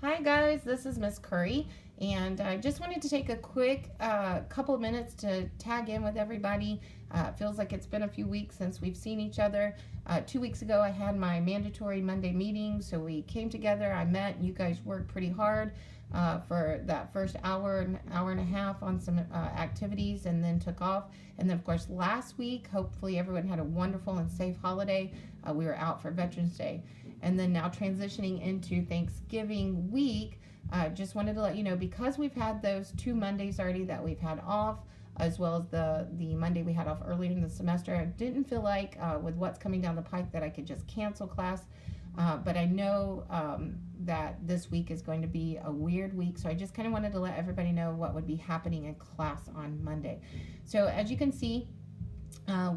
Hi guys, this is Miss Curry, and I just wanted to take a quick couple of minutes to tag in with everybody. It feels like it's been a few weeks since we've seen each other. 2 weeks ago I had my mandatory Monday meeting, so we came together, I met, and you guys worked pretty hard for that first hour and a half on some activities, and then took off. And then of course last week, hopefully everyone had a wonderful and safe holiday. We were out for Veterans Day. And then now transitioning into Thanksgiving week, just wanted to let you know, because we've had those 2 Mondays already that we've had off, as well as the Monday we had off earlier in the semester, I didn't feel like with what's coming down the pike that I could just cancel class. But I know that this week is going to be a weird week, so I just kind of wanted to let everybody know what would be happening in class on Monday. So as you can see,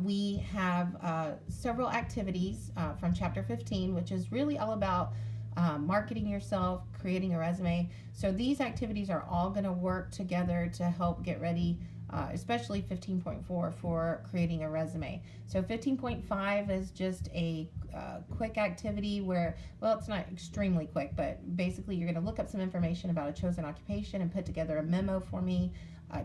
we have several activities from chapter 15, which is really all about marketing yourself, creating a resume. So these activities are all going to work together to help get ready, especially 15.4 for creating a resume. So 15.5 is just a quick activity where, well, it's not extremely quick, but basically you're going to look up some information about a chosen occupation and put together a memo for me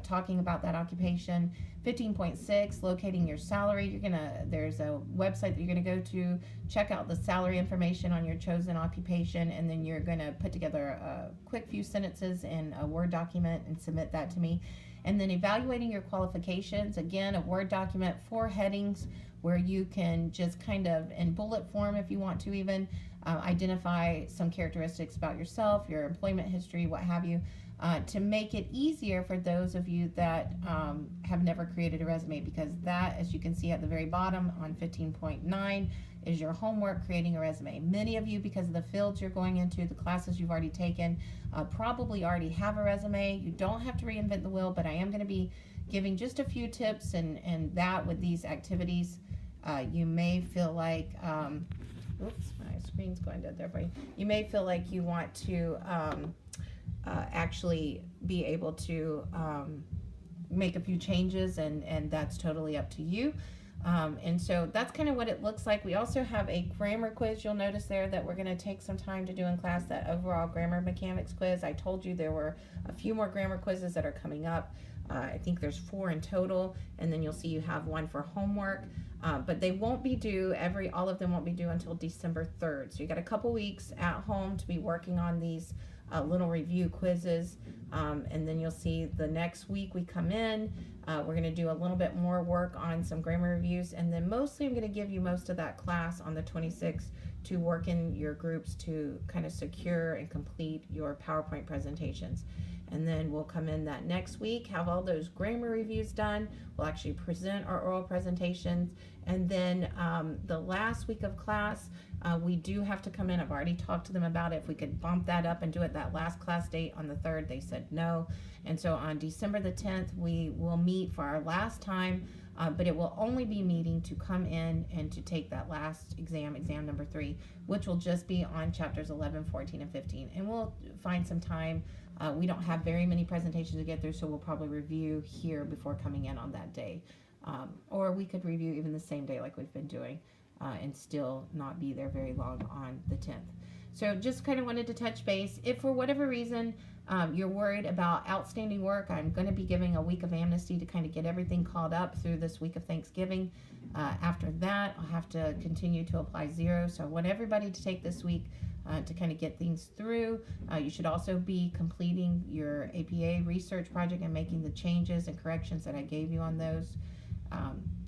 talking about that occupation. 15.6, locating your salary. There's a website that you're gonna go to, check out the salary information on your chosen occupation, and then you're gonna put together a quick few sentences in a Word document and submit that to me. And then evaluating your qualifications, again, a Word document, 4 headings where you can just kind of, in bullet form if you want to even, identify some characteristics about yourself, your employment history, what have you, to make it easier for those of you that have never created a resume, because that, as you can see at the very bottom on 15.9, is your homework, creating a resume. Many of you, because of the fields you're going into, the classes you've already taken, probably already have a resume. You don't have to reinvent the wheel, but I am going to be giving just a few tips, and that with these activities, you may feel like, oops, my screen's going dead there for you. You may feel like you want to actually be able to make a few changes, and that's totally up to you. And so that's kind of what it looks like. We also have a grammar quiz. You'll notice there that we're going to take some time to do in class, that overall grammar mechanics quiz. I told you there were a few more grammar quizzes that are coming up. I think there's 4 in total, and then you'll see you have 1 for homework. But they won't be due, all of them won't be due until December 3rd. So you got a couple weeks at home to be working on these little review quizzes, and then you'll see the next week we come in, we're going to do a little bit more work on some grammar reviews, and then mostly I'm going to give you most of that class on the 26th to work in your groups to kind of secure and complete your PowerPoint presentations. And then we'll come in that next week, have all those grammar reviews done. We'll actually present our oral presentations. And then the last week of class, we do have to come in. I've already talked to them about it. If we could bump that up and do it that last class date on the 3rd, they said no. And so on December the 10th, we will meet for our last time, but it will only be meeting to come in and to take that last exam number 3, which will just be on chapters 11, 14, and 15. And we'll find some time. We don't have very many presentations to get through, so we'll probably review here before coming in on that day. Or we could review even the same day like we've been doing, and still not be there very long on the 10th. So just kind of wanted to touch base. If for whatever reason you're worried about outstanding work, I'm going to be giving a week of amnesty to kind of get everything caught up through this week of Thanksgiving. After that, I'll have to continue to apply 0. So I want everybody to take this week to kind of get things through. You should also be completing your APA research project and making the changes and corrections that I gave you on those.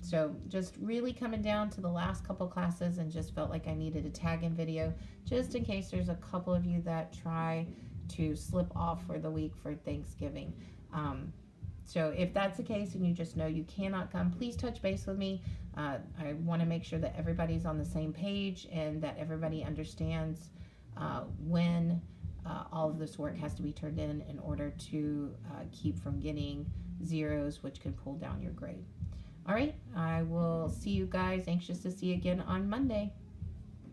So just really coming down to the last couple classes, and just felt like I needed a tag-in video just in case there's a couple of you that try to slip off for the week for Thanksgiving. So if that's the case and you just know you cannot come, please touch base with me. I want to make sure that everybody's on the same page and that everybody understands when all of this work has to be turned in order to keep from getting 0s, which can pull down your grade. All right, I will see you guys. Anxious to see you again on Monday.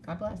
God bless.